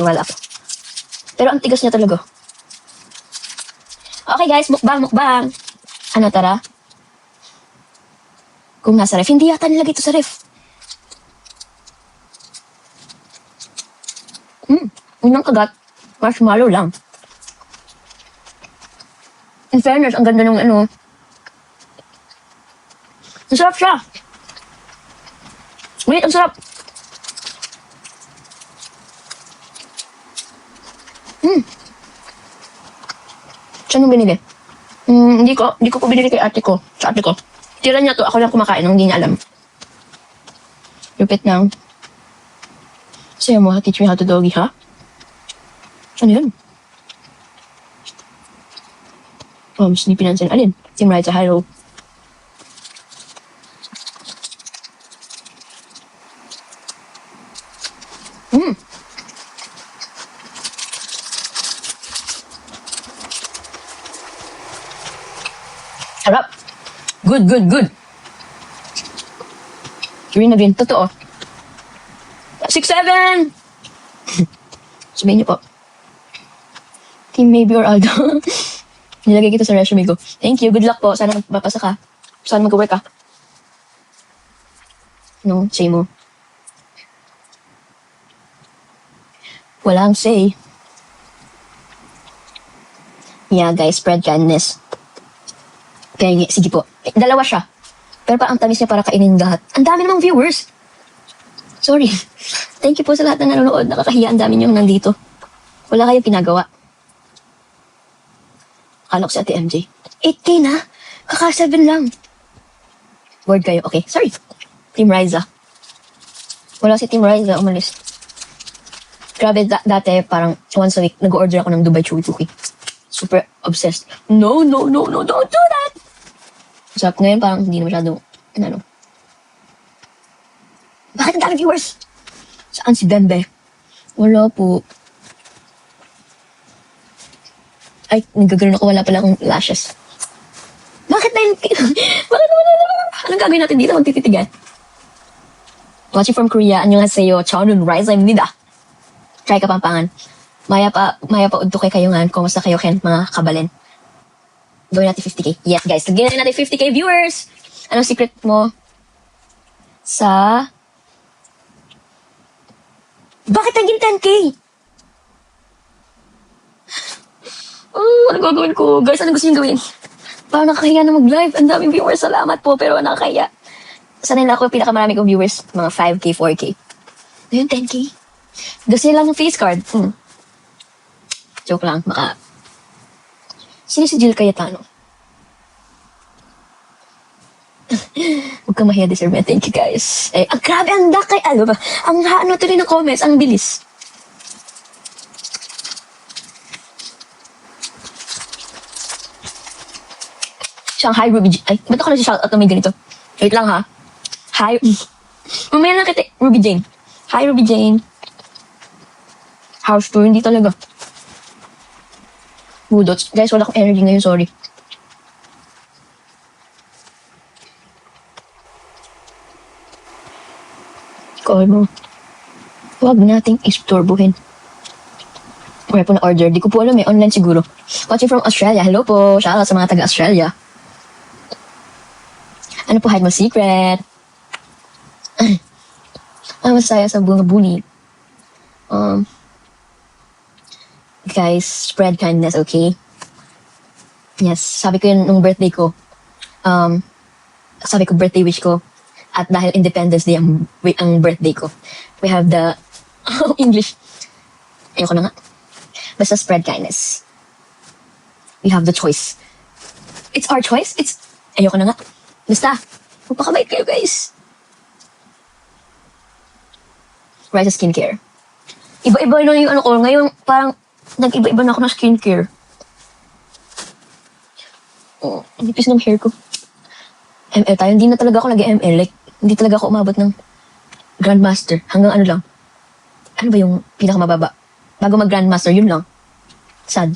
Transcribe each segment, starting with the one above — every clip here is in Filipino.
Wala po. Pero ang tigas niya talaga. Okay guys, mukbang. Ano, tara? Kung nasa ref. Hindi yata nilagay ito sa ref. Unang kagat. Marshmallow lang. In fairness, ang ganda ng ano. Ang sarap siya. Wait, ang sarap. Saan mo binili? Hindi ko po binili kay ate ko. Sa ate ko. Tira niya to. Ako lang kumakain nung hindi niya alam. Lupit ng. Sayo mo, teach me how to doggy, ha? Ano yun? Mas hindi pinansin. Alin? Team Right sa Halo. Harap. Good. Green na green. Totoo. 6-7! Sabihin niyo po. Team Maybe or Aldo. Nilagay kita sa resume ko. Thank you. Good luck po. Sana magpapasa ka. Sana mag-work ka. No, say mo. Walang say. Yeah, guys. Spread kindness. Kaya sige po. Dalawa siya. Pero pa ang tamis niya para kainin lahat. Ang dami namang viewers. Sorry. Thank you po sa lahat na nanonood. Nakakahiya, ang dami niyong nandito. Wala kayong pinagawa. Akala ko si Ate MJ. 8K na? Kaka 7 lang. Bored kayo. Okay, sorry. Team Riza. Wala si Team Riza. Umalis. Grabe, dati parang once a week nag-order ako ng Dubai Chewy Cookie. Super obsessed. No, don't do that! Sarap ngayon, parang hindi na masyado, ano. Bakit ang dami viewers? Saan si Bembe? Wala po. Ay, nagaganoon ako, wala pala akong lashes. Bakit na yun? Bakit wala? Anong gagawin natin dito? Magtititigan. Watching from Korea, annyeonghaseyo, chaonun rise, I'm nida. Try Kapampangan. Maya pa udto kay kayo nga. Kumusta kayo, Ken, mga kabalen? Gawin natin 50K. Yes, guys. Lagyan natin 50K viewers. Anong secret mo? Bakit naging 10K? Ano gagawin ko? Guys, ano gusto nyo gawin? Parang nakakahiya na mag-live. Ang daming viewers. Salamat po. Pero nakakahiya. Sana nila ako yung pinakamarami kong viewers. Mga 5K, 4K. Ngayon, 10K. Gusto nila lang ng face card. Joke lang. Sino si Jill Cayetano? Huwag kang mahiya, deserve me. Thank you, guys. Grabe, ang dakay. Ano ba? Ang tuloy ng comments. Ang bilis. Shanghai Ruby Jane. Ay, ba't ako nag-shoutout na may ganito? Wait lang, ha? Hi. Mamaya lang kita. Ruby Jane. Hi, Ruby Jane. House tour. Hindi talaga. Budots. Guys, wala akong energy ngayon. Sorry. Call mo. Huwag nating istorbohin. Wala po na order. Di ko po alam eh. Online siguro. Watching from Australia. Hello po. Shoutout sa mga taga-Australia. Ano po hide mo secret? Masaya sa bunga bully. Guys, spread kindness, okay? Yes, sabi ko yun nung birthday ko. Sabi ko birthday wish ko. At dahil Independence Day ang birthday ko. We have the English. Ayoko na nga. Basta spread kindness. We have the choice. It's our choice. Ayoko na nga. Basta, magpakabait kayo, guys. Rise skincare. Iba-iba na yung ano ko. Ngayon, parang nag-iba-iba na ako ng skincare. Nipis ng hair ko. ML tayo. Hindi na talaga ako nag-ML. Like, hindi talaga ako umabot ng Grandmaster. Hanggang ano lang. Ano ba yung pinakamababa? Bago mag-Grandmaster, yun lang. Sad.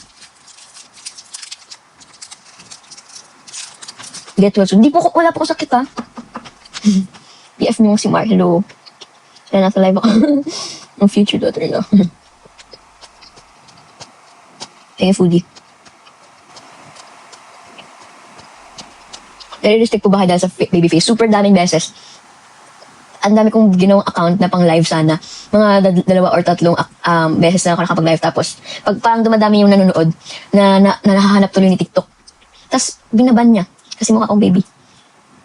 Get well soon. Wala po ko sakit, ha? PF mo si Mar. Hello. Kaya nasa live ako. Ang future daughter na. Thank you, Foodie. Nare-restrict po ba kayo dahil sa babyface? Super daming beses. Ang dami kong ginawang account na pang live sana. Mga 2 or 3 beses na ako nakapag-live. Tapos, pag parang dumadami yung nanonood, na nakahanap tuloy ni TikTok. Tapos, binaban niya. Kasi mukha akong baby.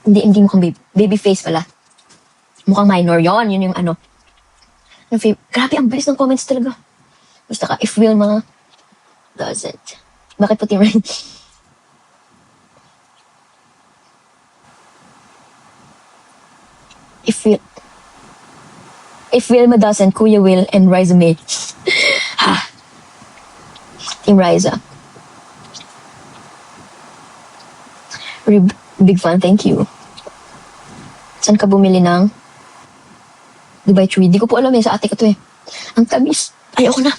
Hindi mukhang baby. Baby face pala. Mukhang minor yon. Yun yung ano. Grabe, ang bilis ng comments talaga. Basta ka, if Wilma doesn't. Bakit po Team Rain? If Wilma doesn't, Kuya Will and Riza May. Ha. Team Riza. Big fan, thank you. Saan ka bumili ng Dubai Chewy? Di ko po alam sa ate ko to Ang tamis. Ayoko na.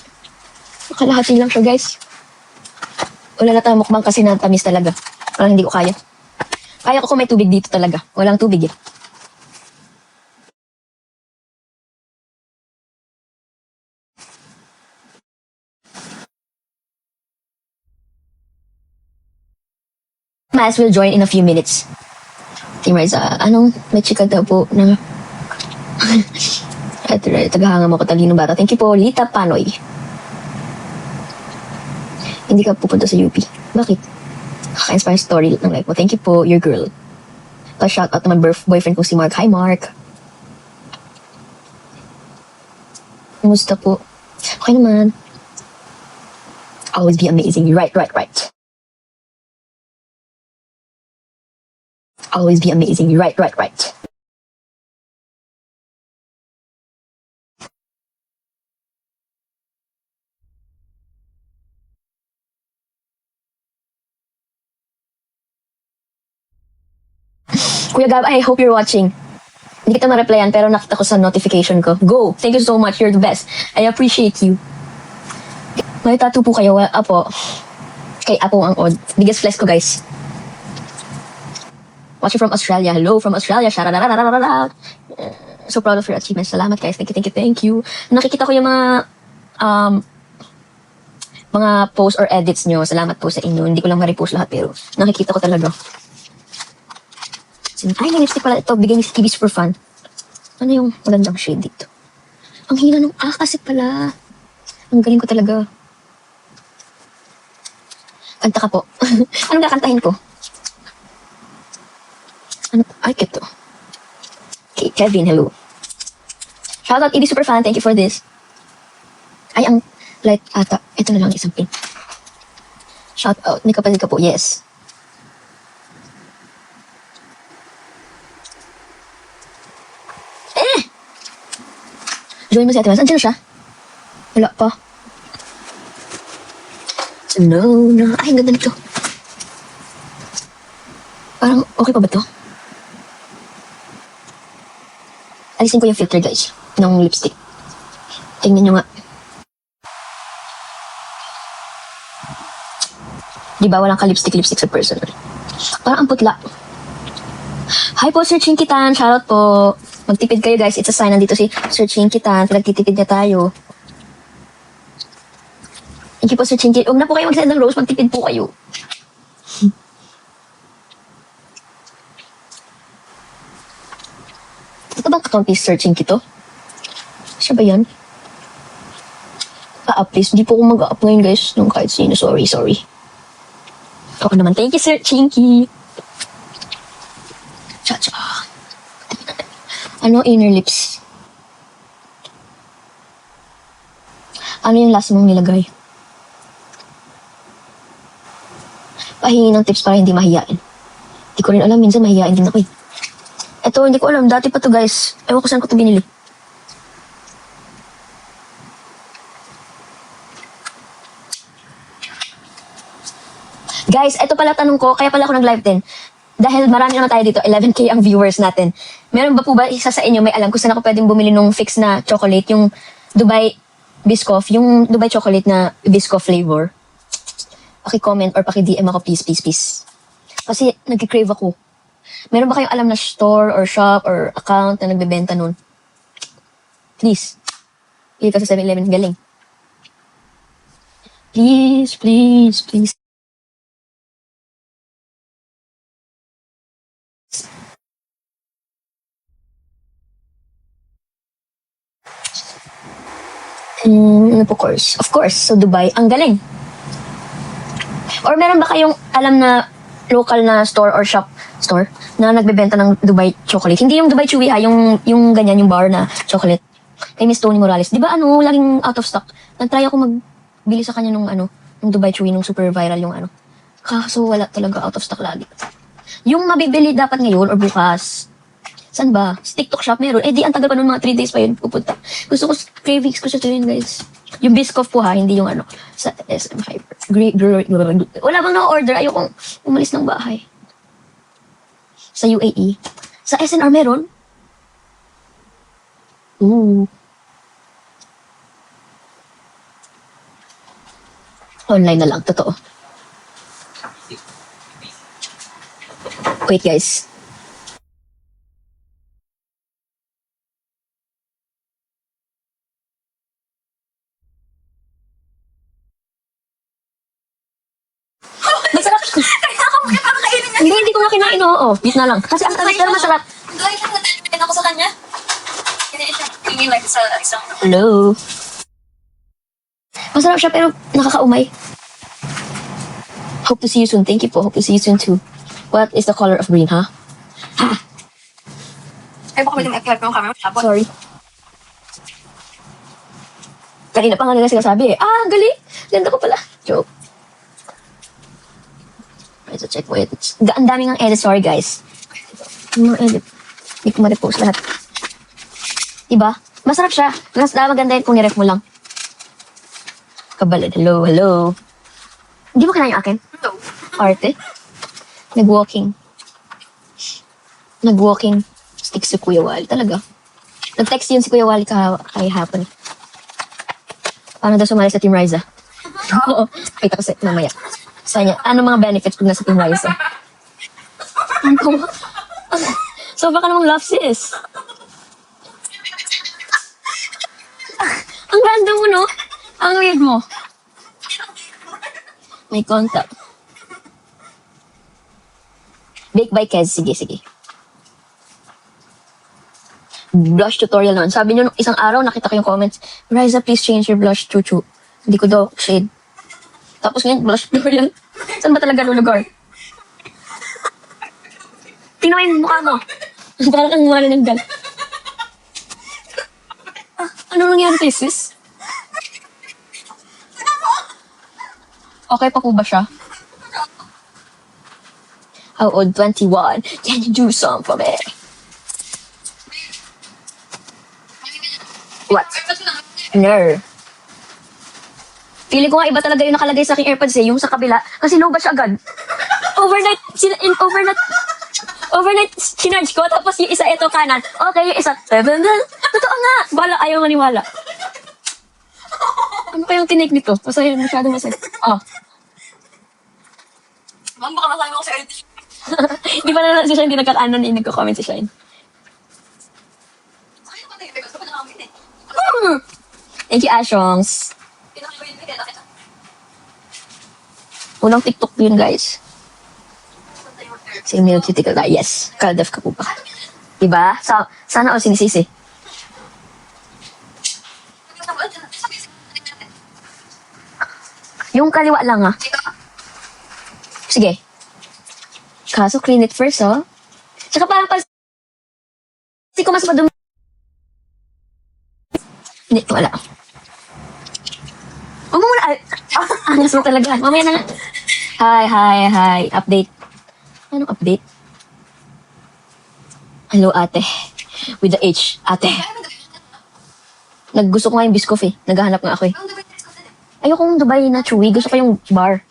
Kalahati lang siya, guys. Wala na tayong mukbang kasi na tamis talaga. Parang hindi ko kaya. Kaya ko kung may tubig dito talaga. Walang tubig Mas will join in a few minutes. Team Riza, may chika daw po na tagahanga mo ko talinong bata. Thank you po, Lita Panoy. Hindi ka pupunta sa UP. Bakit? Kaka-inspire story ng life mo. Thank you po, your girl. Pa-shout out naman boyfriend ko si Mark. Hi, Mark. Kumusta po? Okay naman. Always be amazing. Right. Always be amazing. Right. Kuya Gab, I hope you're watching. Hindi kita ma-replyan pero nakita ko sa notification ko. Go! Thank you so much. You're the best. I appreciate you. May tattoo po kayo. Apo. Kay Apo ang odd. Biggest flex ko, guys. Watching from Australia. Hello from Australia. So proud of your achievements. Salamat, guys. Thank you. Nakikita ko yung mga posts or edits nyo. Salamat po sa inyo. Hindi ko lang ma-repost lahat pero nakikita ko talaga. Ay, may lipstick pala ito. Bigay ni Stevie Super Fun. Ano yung magandang shade dito? Ang hina nung kasi pala. Ang galing ko talaga. Kanta ka po. Anong kakantahin ko? Ay, kito. Okay, Kevin, hello. Shoutout, Stevie Super Fun. Thank you for this. Ay, ang light ata. Ito na lang isang pin. Shoutout. May kapatid ka po. Yes. Join mo si Ate Mas. Andiyan na siya? Wala pa. So, no. Ay, ang ganda nito. Parang okay pa ba to? Alisin ko yung filter, guys. Ng lipstick. Tingnan nyo nga. Di ba walang ka-lipstick sa personal? Parang ang putla. Hi po, Sir Chinkitan. Shoutout po. Magtipid kayo, guys. It's a sign. Nandito si Sir Chinkitan. Pinagtitipid niya tayo. Thank you po, Sir Chinky. Huwag na po kayo mag-send ng rose. Magtipid po kayo. Ito bang account-based Sir Chinky to? Siya ba yan? Please. Hindi po ako mag-up ngayon, guys. Nung kahit sino. Sorry. Ako naman. Thank you, Sir Chinky. Cha-cha. Ano inner lips? Ano yung last mong nilagay? Pahingi ng tips para hindi mahiyain. Hindi ko rin alam. Minsan mahiyain din ako Ito, hindi ko alam. Dati pa to, guys. Ewan ko saan ko to binili. Guys, ito pala tanong ko. Kaya pala ako nag-live din. Dahil marami naman tayo dito, 11K ang viewers natin. Meron ba po ba isa sa inyo may alam kung saan ako pwedeng bumili nung fix na chocolate, yung Dubai Biscoff, yung Dubai chocolate na Biscoff flavor? Paki-comment or paki-DM ako, please. Kasi nag-crave ako. Meron ba kayong alam na store or shop or account na nagbebenta nun? Please. Pili ka sa 7-Eleven. Galing. Please, please, please. Ano po course? Of course, so Dubai. Ang galing. Or meron ba kayong alam na local na store or store na nagbebenta ng Dubai chocolate? Hindi yung Dubai Chewy ha, yung ganyan, yung bar na chocolate. Kay Miss Tony Morales. Di ba laging out of stock? Nag-try ako magbili sa kanya nung Dubai Chewy, nung super viral yung Kaso wala talaga, out of stock lagi. Yung mabibili dapat ngayon or bukas, saan ba? Sa TikTok shop meron. Eh di, ang tagal pa nun, mga 3 days pa yun pupunta. Gusto ko, cravings ko siya yun, guys. Yung Biscoff po ha, hindi yung sa SM Hyper. Wala bang na-order? Ayokong umalis ng bahay. Sa UAE. Sa SNR meron? Ooh. Online na lang, totoo. Wait, guys. Masarap. Hindi ko nga kinain, oo. Beat na lang. Kasi ang tamis pero masarap. Doon lang natin ako sa kanya. Hindi siya tingin like sa isang... Hello. Masarap siya pero nakakaumay. Hope to see you soon. Thank you po. Hope to see you soon too. What is the color of green, ha? Ay, baka pwede mag-help yung camera. Sorry. Kanina pa nga nila sinasabi eh. Galing. Ganda ko pala. Joke. Let's check mo edits. Ang daming ang edit. Sorry, guys. Yung mga edit. Hindi ko ma-repost lahat. Diba? Masarap siya. Mas maganda yun kung niref mo lang. Kabalad. Hello, hello. Hindi mo kinain yung akin? No. Arte. Nag-walking. Nag-walking stick si Kuya Wally. Talaga. Nag-text yun si Kuya Wally kay hapon. Paano daw sumali sa Team Riza? Oo. Kita ko mamaya. Sa niya, ano mga benefits kung nasa Team Riza? So baka namang love sis. Ang random mo, no? Ang weird mo. May contact. Bake by Kez. Sige, sige. Blush tutorial naman. Sabi niyo nung isang araw, nakita ko yung comments, Riza, please change your blush, chuchu. Hindi ko daw shade. Tapos ngayon, blush tutorial. Saan ba talaga lulugar? Tingnan mo yung mukha mo. Parang ang mukha ng gal. Ano nangyari kay sis? Okay pa po ba siya? How old? 21. Can you do some for me? What? No. Feeling ko nga iba talaga yung nakalagay sa aking AirPods yung sa kabila. Kasi low-bat siya agad. Overnight, sinarge ko. Tapos yung isa, ito kanan. Okay, yung isa, 7. Totoo nga. Bala, ayaw maniwala. Ano kayang tinake nito? Masaya, masyado masaya. Ma'am, baka masama ko sa edit. Di ba na si Shine, hindi nagkakaanan, hindi nagko-comment si Shine. Sakay naman tayo, because kapag nakamit eh. Thank you, Ashongs. Pinakaiba yun, kaya nakita. Unang TikTok yun, guys. Same name, critical na. Yes. Kaldef ka po ba? Diba? Sana all sinisisi. Yung kaliwa lang, ha? Sige. Kaso, clean it first, oh. Tsaka parang kasi ko mas madumi. Hindi, wala. Huwag mo muna. Angas mo talaga. Mamaya na nga. Hi. Update. Anong update? Hello, ate. With the H. Ate. Naggusto ko nga yung Biscoff eh. Naghahanap nga ako eh. Ayokong Dubai na chewy. Gusto ko yung bar.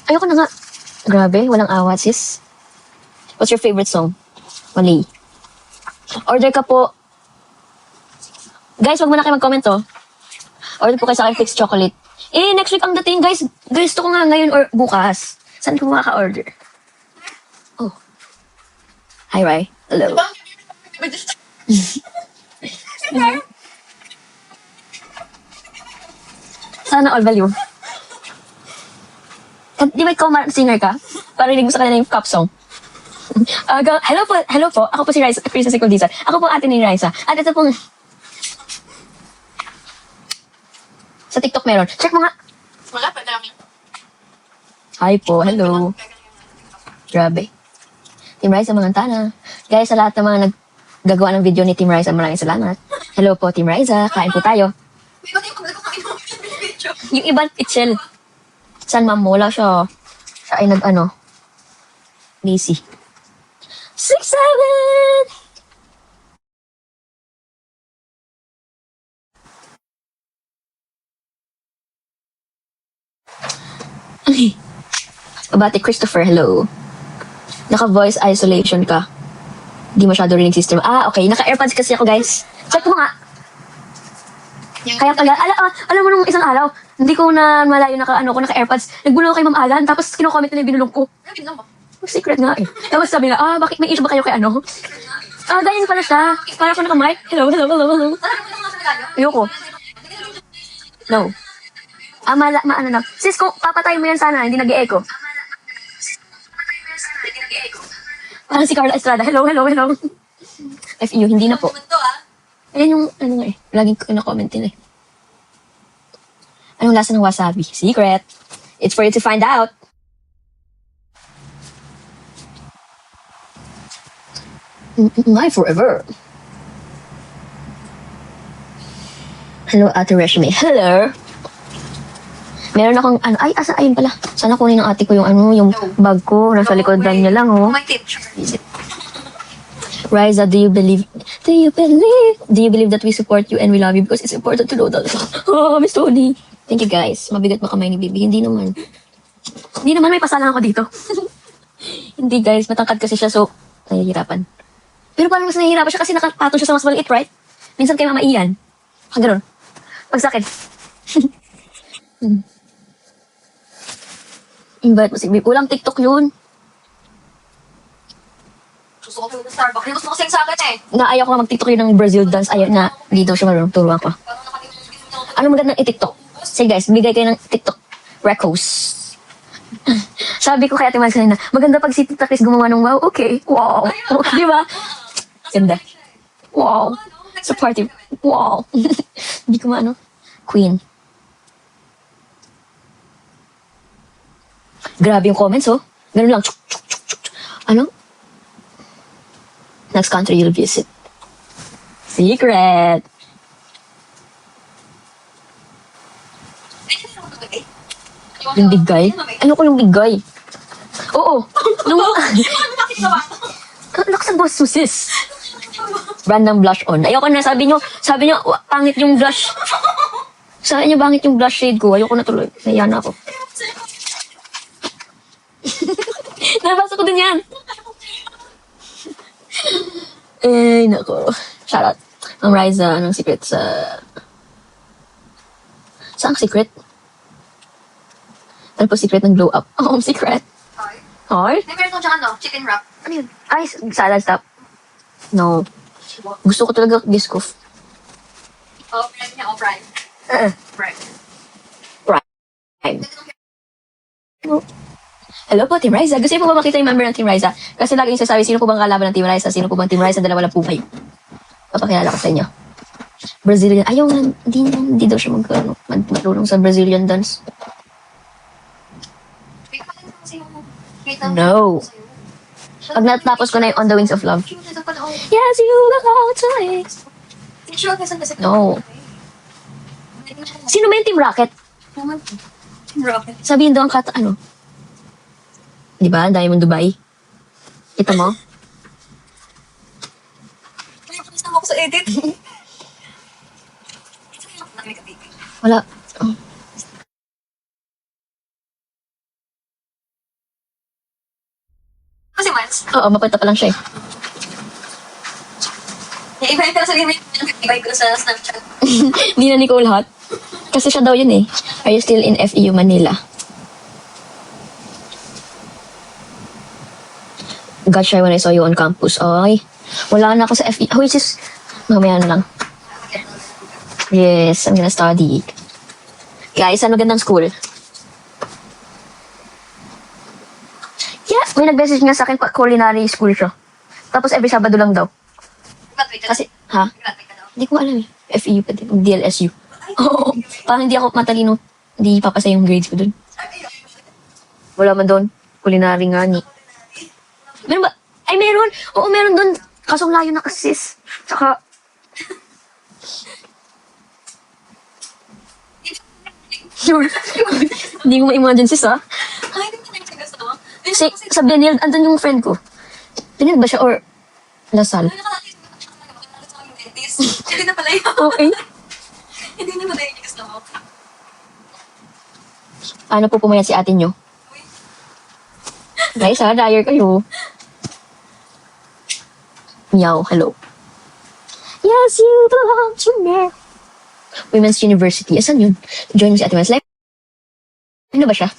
Ayoko na nga. Grabe, walang awat, sis. What's your favorite song? Mali. Order ka po. Guys, wag mo na kayo mag-comment, oh. Order po kayo sa akin fixed chocolate. Next week ang dating, guys. Gusto ko nga ngayon or bukas. Saan ko makaka-order? Oh. Hi, Rai. Hello. Sana all value. Di ba ikaw singer ka? Parinig mo sa kanila yung pop song. Hello po. Ako po si Raisa, Princess Nicole. Ako po ate ni Raisa. At ito pong... Sa TikTok meron. Check mo nga. Wala pa dami. Hi po. Hello. Grabe. Team Raisa, mga tana. Guys, sa lahat ng mga naggagawa ng video ni Team Raisa, maraming salamat. Hello po, Team Raisa. Kain po tayo. May ba't yung kumakain mo yung video? Yung ibang itchel. San ma'am? Wala siya. Siya ay lazy. 6, 7! Ay. Abate Christopher, hello. Naka-voice isolation ka. Di masyado rinig system. Okay. Naka-airpods kasi ako, guys. Check mo nga. Kaya pala, alam mo nung isang araw, hindi ko na malayo naka-airpods. Nagbulo kay Ma'am Alan, tapos kino-comment na yung binulong ko. Secret nga eh. Tapos sabi na, bakit may issue ba kayo kay ano? Ganyan pala siya. Para ko naka-mic. Hello. Ayoko. No. Ano na. Sis, kung papatayin mo yan sana, hindi nag-e-echo. Parang si Carla Estrada. Hello. FU, hindi na po. Ayan yung, nga eh. Laging ko na-comment din eh. Anong lasa ng wasabi? Secret. It's for you to find out. My forever. Hello, Ate Resume. Hello. Meron akong, ayun pala. Sana kunin ng ate ko yung bag ko. Nasa likodan niya lang, oh. My tip. Riza, do you believe that we support you and we love you because it's important to know that. Oh, Miss Tony. Thank you, guys. Mabigat ba kamay ni Bibi? Hindi naman. May pasalang ako dito. Hindi, guys. Matangkad kasi siya, so nahihirapan. Pero parang mas nahihirapan siya kasi nakapatong siya sa mas maliit, right? Minsan kay Mama Ian. Ganun. Pag sa akin. Invite mo si Bibi. Walang TikTok yun. Gusto ko ng Starbucks. Gusto ko sa akin eh. Naayaw ko mag-TikTok yun ng Brazil dance. Ayaw na. Hindi daw siya marunong. Turuan ko. Ano magandang i-TikTok? Sige guys, bigay kayo ng TikTok recos. Sabi ko kay Ate Miles kanina, maganda pag si Tita Chris gumawa ng wow. Okay. Wow. Di ba? Ganda. Wow. Sa party. Wow. Hindi ko maano. Queen. Grabe yung comments, oh. Ganun lang. Chuk, chuk, chuk, chuk. Ano? Next country you'll visit. Secret. Yung bigay? Ano ko yung bigay? Oo. Lakas ang boss susis. Random blush on. Ayoko na. Sabi nyo, pangit yung blush. Sabi nyo, pangit yung blush shade ko. Ayoko na tuloy. Nahiya na ako. Nabasa ko din yan. Nako. Shoutout. Ang Riza, anong secret sa... Saan secret? Ano po secret ng glow up? Secret. Hi? May meron ko dyan chicken wrap. Ano yun? Salad stop. No. Gusto ko talaga Biscoff. Bread niya, fried. Bread. Right. Hello po, Team Riza. Gusto niyo po ba makita yung member ng Team Riza? Kasi lagi yung sasabi, sino po bang kalaban ng Team Riza? Sino po bang Team Riza? Dalawa lang po kayo. Papakilala ko sa inyo. Brazilian. Ayaw nga, hindi daw siya marunong sa Brazilian dance. No. Pag natapos ko na yung On the Wings of Love. Yes, you look out twice. No. Sino ba yung Team Rocket? Team Rocket. Sabihin daw ang Di ba? Diamond Dubai. Kita mo? Ay, panis na ako sa edit. Wala. Kasi Miles, Oo, mapunta pa lang siya eh. iba yung pero sabihin mo iba ko sa Snapchat. Hindi na Nicole hot. Kasi siya daw yun eh. Are you still in FEU Manila? Got shy when I saw you on campus. Ay, wala na ako sa FEU. Which is, mamaya na lang. Yes, I'm gonna study. Guys, ano gandang school? Yeah, may nag-message nga sa akin pa culinary school siya. Tapos every Sabado lang daw. Graduate ka Kasi, ha? Graduate ka daw. Hindi ko alam eh. FEU pa din. DLSU. Oo. Parang hindi ako matalino. Hindi papasa yung grades ko dun. Wala man doon. Culinary nga ni. Meron ba? Ay, meron. Oo, meron doon. Kasong layo na kasi sis. Tsaka, sure. Hindi ko ma-imagine sis ah. Ay, hindi mo na yung gusto mo. Sa Benil, andun yung friend ko. Benil ba siya or Lasal? Hindi na pala yun. Okay. Hindi na pala yung gusto mo. Paano po pumayat si ate nyo? Guys ha, dyer kayo. Meow, hello. Yes, you belong to me. Women's University. Asan yun? Join mo si Ate Mans. Live? Ano ba siya?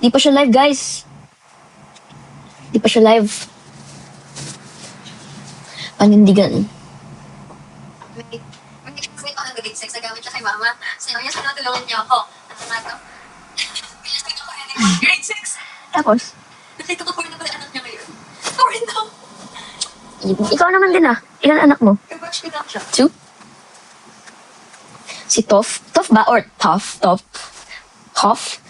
Di pa siya live, guys. Di pa siya live. Panindigan. May kasi ako ng grade 6. Nagamit siya kay mama. Sabi niya, sana tulungan niyo ako. Ano nga to? Kaya sabi ko kaya grade 6. Tapos, Nakita ko foreign na pala anak niya ngayon. Foreign daw. ikaw naman din ah. Ilan anak mo? I-watch ko lang siya. 2? Si Toff? Toff ba? Or Toff? Toff? Toff?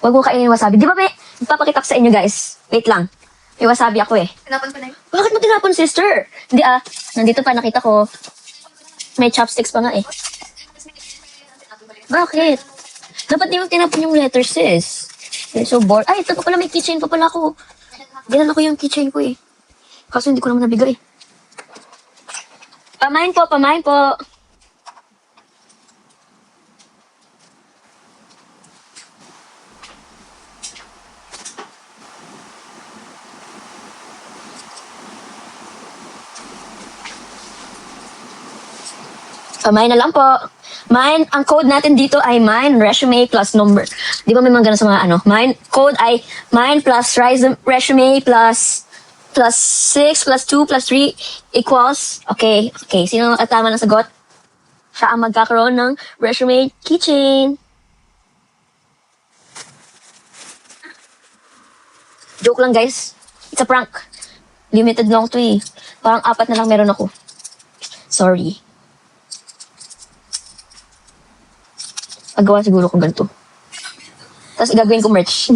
Huwag mo kainin yung wasabi. Di ba may ipapakita ko sa inyo guys? Wait lang. May wasabi ako eh. Tinapon ko na yun. Bakit mo tinapon, sister? Hindi ah. Nandito pa, nakita ko. May chopsticks pa nga eh. Bakit? Dapat di mo tinapon yung letters, sis. You're so bored. Ay, ito pa pala, may keychain pa pala ako. Dinala ko yung keychain ko eh. Kaso hindi ko naman nabigay. Pamain po, pamain po. Mine na lang po. Mine, ang code natin dito ay mine resume plus number. Di ba may mga ganun sa mga ano? Mine, code ay mine plus resume plus 6 plus 2 plus 3 equals. Okay, okay. Sino nakatama ng sagot? Siya ang magkakaroon ng resume keychain. Joke lang guys. It's a prank. Limited lang to eh. Parang 4 na lang meron ako. Sorry. Paggawa siguro ko ganito. Tapos gagawin ko merch.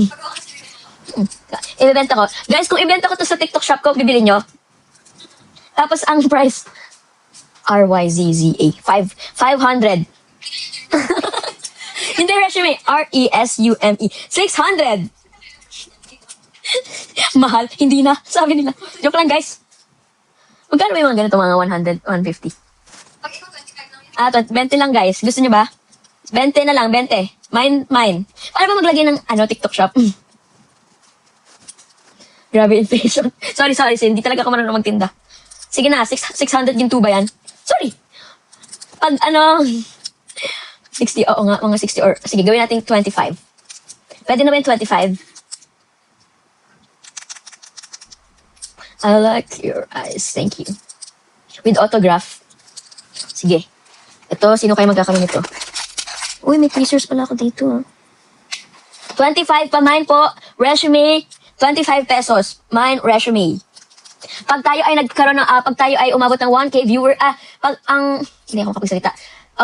Ibebenta ko. Guys, kung ibenta ko to sa TikTok shop ko, bibili nyo. Tapos ang price, RYZZA. 500. Hindi resume. RESUME. 600. Mahal. Hindi na. Sabi nila. Joke lang, guys. Magkano ba yung mga ganito? Mga 100, 150. Pag ikaw 25 lang yun. 20 lang, guys. Gusto nyo ba? 20 na lang, 20. Mine. Paano ba maglagay ng TikTok shop? Grabe inflation. Sorry, Sin. Hindi talaga ako marunong magtinda. Sige na, 600 yung tuba yan. Sorry. Pag 60, oo nga, mga 60 or, sige, gawin natin 25. Pwede na ba yung 25? I like your eyes. Thank you. With autograph. Sige. Ito, sino kayo magkakaroon nito? Uy, may tweezers pala ako dito. 25 pa mine po. Resume. 25 pesos. Mine resume. Pag tayo ay nagkaroon ng, pag tayo ay umabot ng 1K viewer, hindi ako makapagsalita.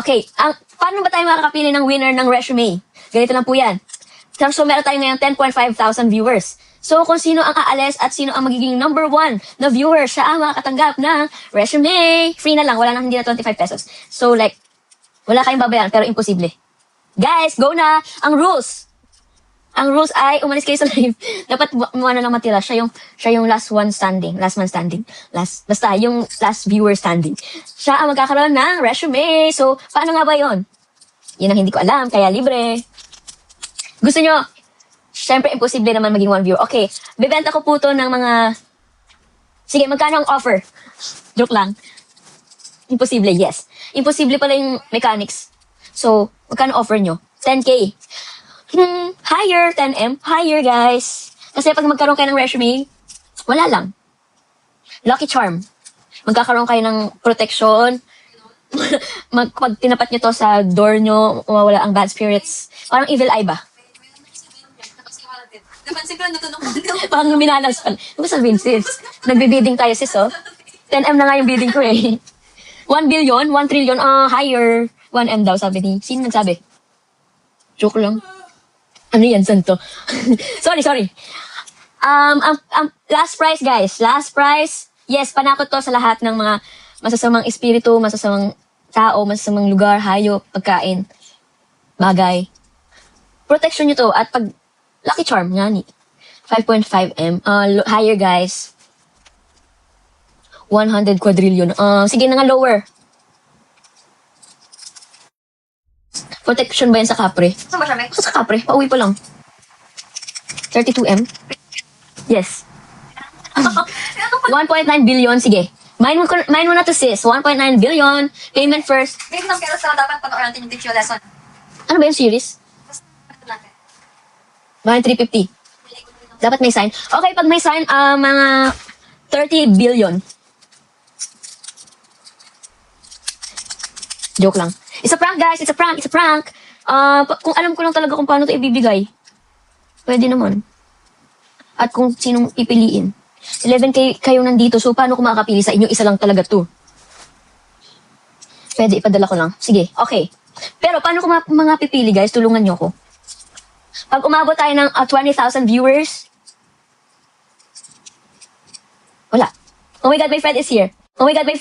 Okay, paano ba tayo makakapili ng winner ng resume? Ganito lang po yan. So, meron tayo ngayon 10.5 thousand viewers. So, kung sino ang aalis at sino ang magiging number 1 na viewer, siya ang makakatanggap ng resume. Free na lang, wala nang hindi na 25 pesos. So, like, wala kayong babayaran, pero imposible. Guys, go na! Ang rules ay, umalis kayo sa live. Dapat na lang matira. Siya yung last one standing. Last man standing. Basta, yung last viewer standing. Siya ang magkakaroon ng resume. So, paano nga ba yun? Yun ang hindi ko alam, kaya libre. Gusto nyo? Siyempre, imposible naman maging 1 viewer. Okay, bibenta ko po to ng mga... Sige, magkano ang offer? Joke lang. Imposible, yes. Imposible pala yung mechanics. So, magkano offer nyo? 10K. Higher, 10M. Higher, guys. Kasi pag magkaroon kayo ng resume, wala lang. Lucky charm. magkakaroon kayo ng protection. Pag tinapat nyo to sa door nyo, mawawala ang bad spirits. Parang evil eye ba? Napansin ko na natunog ko. Parang minalas pa. Ano sabihin, sis? Nagbe-bidding tayo, sis, oh. 10M na nga yung bidding ko, eh. 1 billion, 1 trillion, higher. 1M daw, sabi ni. Sino nagsabi? Joke lang. Ano yan, santo? sorry. Last prize, guys. Last prize. Yes, panakot to sa lahat ng mga masasamang espiritu, masasamang tao, masasamang lugar, hayop, pagkain, bagay. Protection nyo to. At pag lucky charm, nga ni. 5.5M. Higher, guys. 100 quadrillion. Sige na nga, lower. Protection ba yan sa Capre? Saan ba siya, Meg? Sa Capre, pauwi pa lang. 32M? Yes. 1.9 billion, sige. Mine mo na to, sis. 1.9 billion. Payment first. Meg, nang kailan sila dapat panoorin natin yung teach you lesson. Ano ba yung series? Ito natin. Mine 350. Dapat may sign. Okay, pag may sign, mga 30 billion. Joke lang. It's a prank, guys. It's a prank. It's a prank. Kung alam ko lang talaga kung paano ito ibibigay, pwede naman. At kung sinong pipiliin. 11K kayo nandito, so paano ko makakapili sa inyo? Isa lang talaga to. Pwede, ipadala ko lang. Sige, okay. Pero paano ko mga pipili, guys? Tulungan nyo ko. Pag umabot tayo ng 20,000 viewers, wala. Oh my God, my friend is here. Oh my God, my